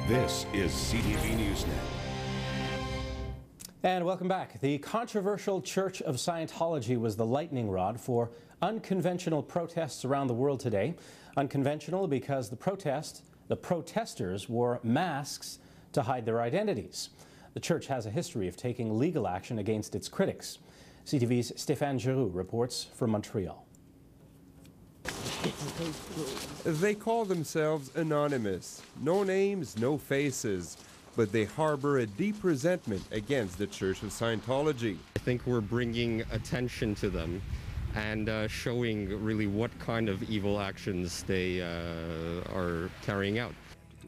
This is CTV NewsNet. And welcome back. The controversial Church of Scientology was the lightning rod for unconventional protests around the world today. Unconventional because the protesters wore masks to hide their identities. The church has a history of taking legal action against its critics. CTV's Stéphane Giroux reports from Montreal. They call themselves anonymous. No names, no faces. But they harbor a deep resentment against the Church of Scientology. I think we're bringing attention to them and showing really what kind of evil actions they are carrying out.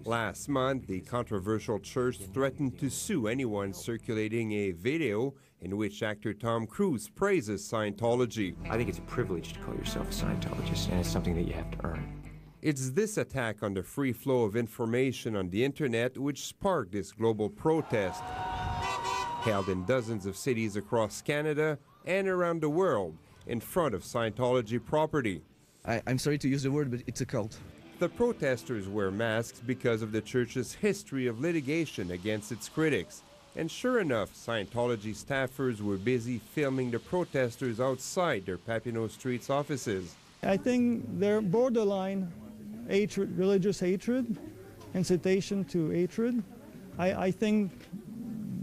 Last month, the controversial church threatened to sue anyone circulating a video in which actor Tom Cruise praises Scientology. I think it's a privilege to call yourself a Scientologist, and it's something that you have to earn. It's this attack on the free flow of information on the internet which sparked this global protest, held in dozens of cities across Canada and around the world in front of Scientology property. I'm sorry to use the word, but it's a cult. The protesters wear masks because of the church's history of litigation against its critics. And sure enough, Scientology staffers were busy filming the protesters outside their Papineau Street's offices. I think they're borderline hatred, religious hatred, incitation to hatred. I think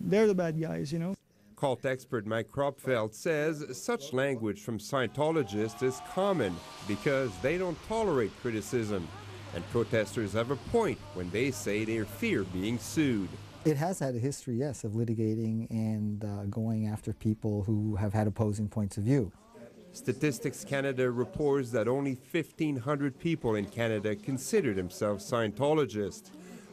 they're the bad guys, you know. Cult expert Mike Kropfeld says such language from Scientologists is common because they don't tolerate criticism. And protesters have a point when they say they fear being sued. It has had a history, yes, of litigating and going after people who have had opposing points of view. Statistics Canada reports that only 1,500 people in Canada consider themselves Scientologists.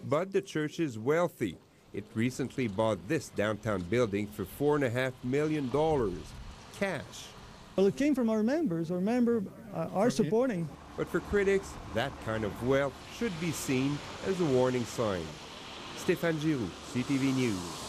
But the church is wealthy. It recently bought this downtown building for $4.5 million, cash. Well, it came from our members. Our members are supporting. But for critics, that kind of wealth should be seen as a warning sign. Stéphane Giroux, CTV News.